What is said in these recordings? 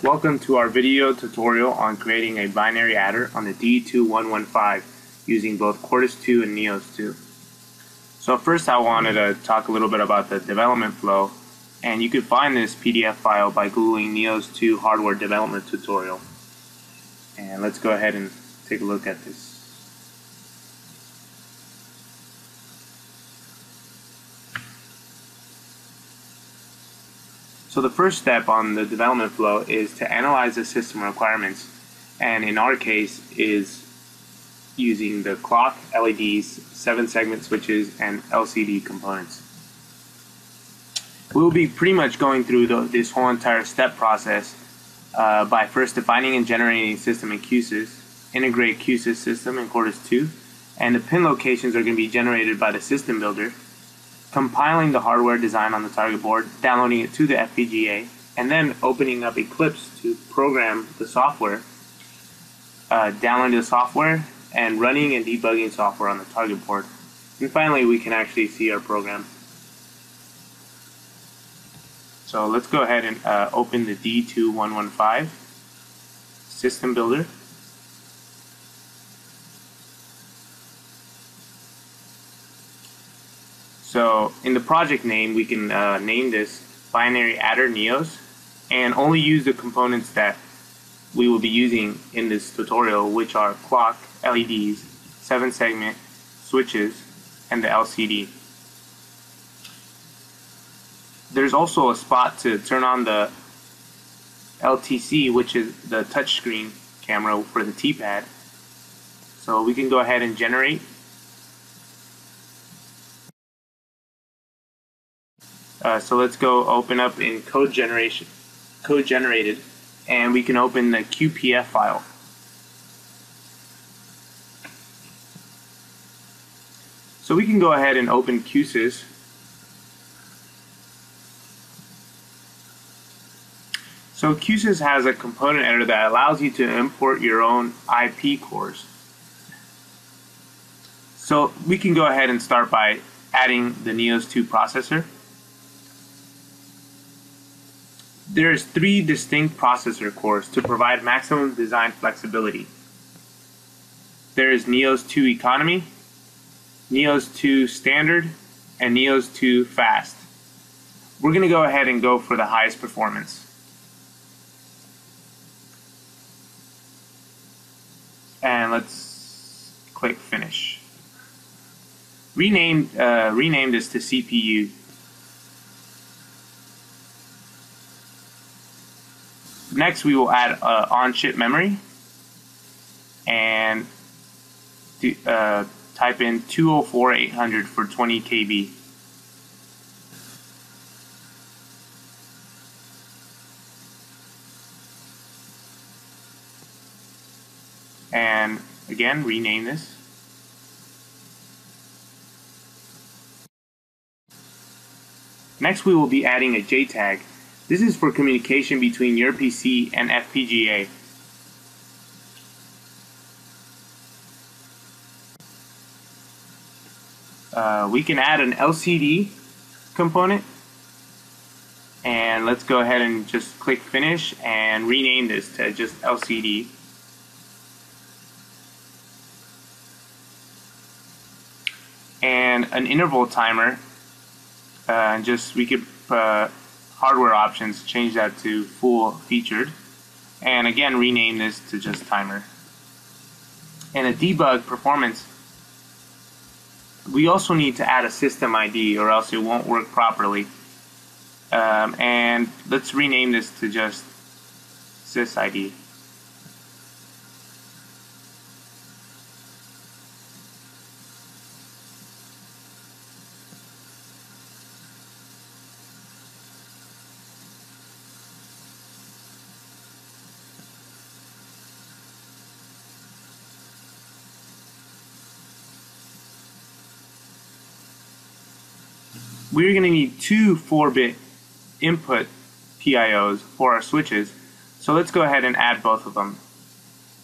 Welcome to our video tutorial on creating a binary adder on the D2115 using both Quartus 2 and Nios 2. So first I wanted to talk a little bit about the development flow, and you can find this PDF file by googling Nios 2 hardware development tutorial. And let's go ahead and take a look at this. So the first step on the development flow is to analyze the system requirements, and in our case is using the clock, LEDs, 7-segment switches, and LCD components. We'll be pretty much going through this whole entire step process by first defining and generating a system in QSys, integrate QSys system in Quartus 2, and the pin locations are going to be generated by the system builder, compiling the hardware design on the target board, downloading it to the FPGA, and then opening up Eclipse to program the software, downloading the software, and running and debugging software on the target board. And finally, we can actually see our program. So let's go ahead and open the D2115 system builder. So in the project name, we can name this binary adder Nios and only use the components that we will be using in this tutorial, which are clock, LEDs, 7-segment switches, and the LCD. There's also a spot to turn on the LTC, which is the touchscreen camera for the T-pad. So we can go ahead and generate. So let's go open up in code generated, and we can open the QPF file. So we can go ahead and open QSys. So QSys has a component editor that allows you to import your own IP cores. So we can go ahead and start by adding the Nios 2 processor. There's 3 distinct processor cores to provide maximum design flexibility. There is Nios 2 Economy, Nios 2 Standard, and Nios 2 Fast. We're going to go ahead and go for the highest performance. And let's click Finish. Rename this to CPU. Next, we will add on-chip memory and type in 204-800 for 20 KB. And again, rename this. Next, we will be adding a JTAG. This is for communication between your PC and FPGA. We can add an LCD component, and let's go ahead and just click Finish and rename this to just LCD. And an interval timer, we could hardware options, change that to full featured, and again rename this to just timer. And a debug performance, we also need to add a system ID or else it won't work properly, and let's rename this to just sysid. We're going to need 2 4-bit input PIOs for our switches, so let's go ahead and add both of them.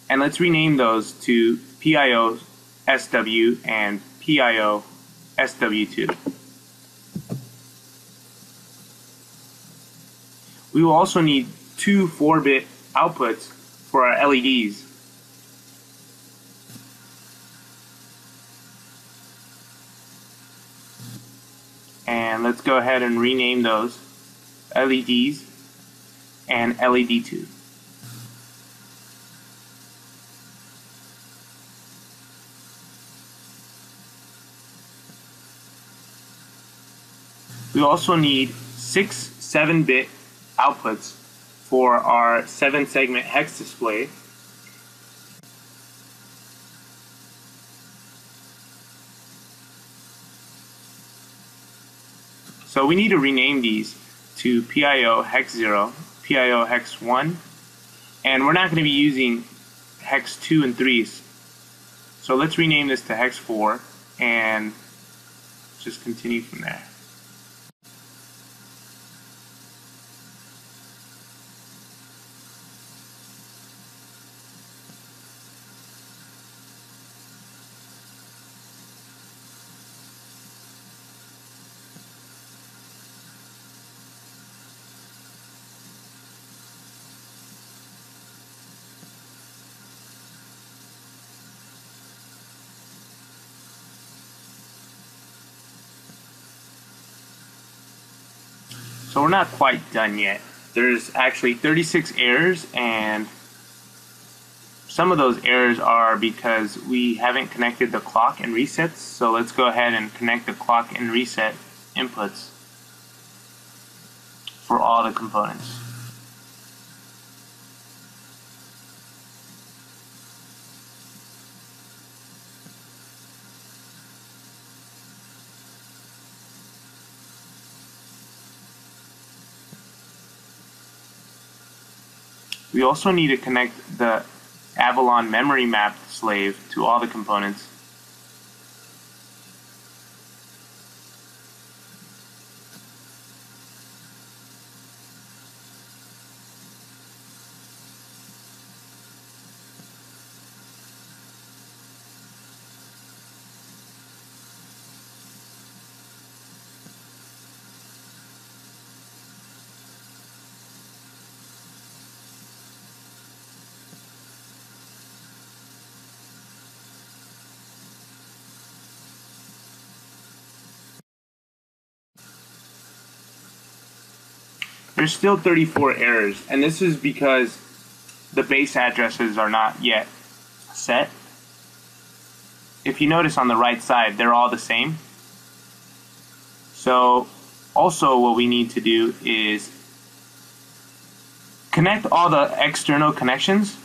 And let's rename those to PIO SW and PIO SW2. We will also need two 4-bit outputs for our LEDs. And let's go ahead and rename those LEDs and LED2. We also need 6 7-bit outputs for our 7-segment hex display. So we need to rename these to PIO hex 0, PIO hex 1, and we're not going to be using hex 2 and 3s. So let's rename this to hex 4 and just continue from there. So we're not quite done yet. There's actually 36 errors, and some of those errors are because we haven't connected the clock and resets. So let's go ahead and connect the clock and reset inputs for all the components. We also need to connect the Avalon memory map slave to all the components. There's still 34 errors, and this is because the base addresses are not yet set. If you notice on the right side, they're all the same. So also what we need to do is connect all the external connections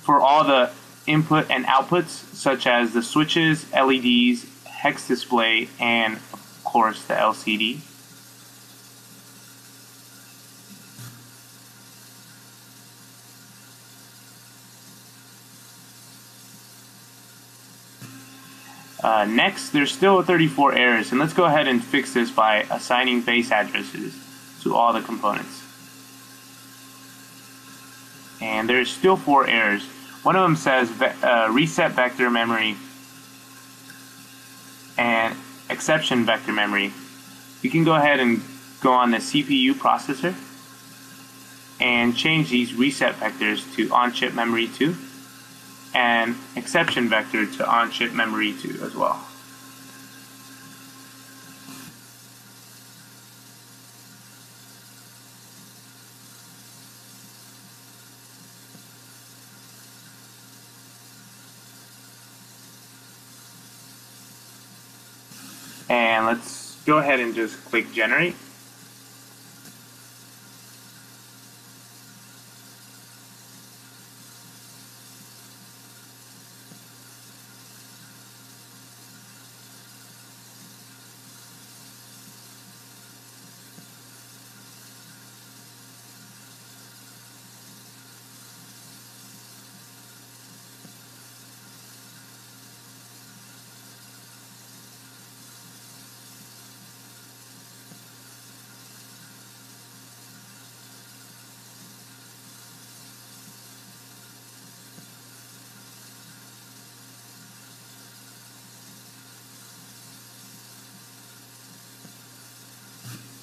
for all the input and outputs, such as the switches, LEDs, hex display, and of course the LCD. Next, there's still 34 errors, and let's go ahead and fix this by assigning base addresses to all the components. And there's still 4 errors. One of them says reset vector memory and exception vector memory. You can go ahead and go on the CPU processor and change these reset vectors to on-chip memory 2 and exception vector to on-chip memory 2 as well. And let's go ahead and just click generate.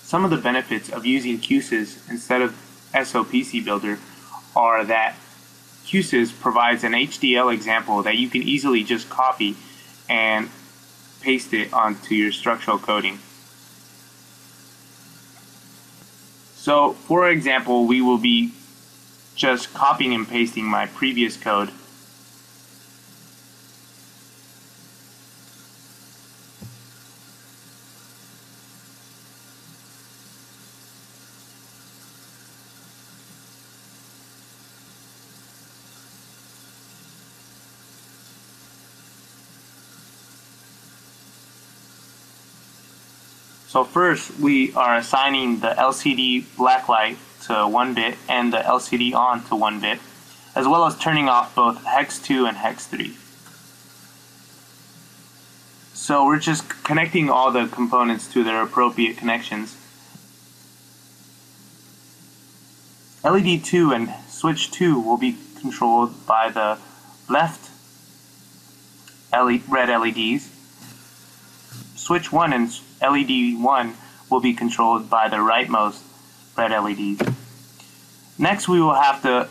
Some of the benefits of using QSYS instead of SOPC builder are that QSys provides an HDL example that you can easily just copy and paste it onto your structural coding. So for example, we will be just copying and pasting my previous code. So first, we are assigning the LCD blacklight to 1 bit and the LCD on to 1 bit, as well as turning off both hex 2 and hex 3. So we're just connecting all the components to their appropriate connections. LED 2 and switch 2 will be controlled by the left red LEDs. Switch 1 and LED 1 will be controlled by the rightmost red LEDs. Next, we will have to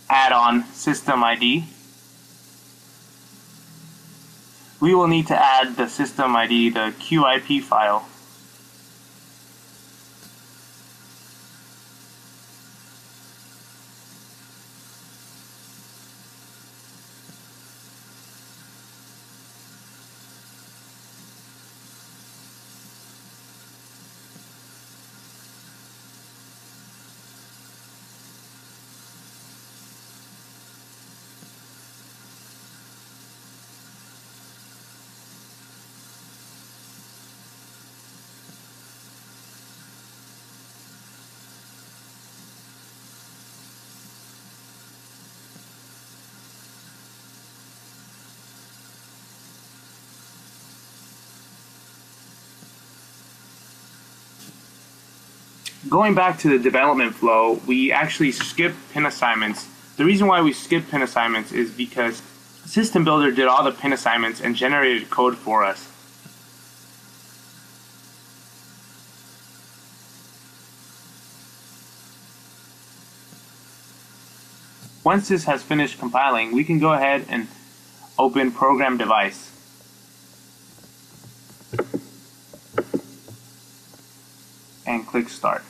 add on system ID. We will need to add the system ID, the QIP file. Going back to the development flow, we actually skip pin assignments. The reason why we skip pin assignments is because System Builder did all the pin assignments and generated code for us. Once this has finished compiling, we can go ahead and open Program Device. And click Start.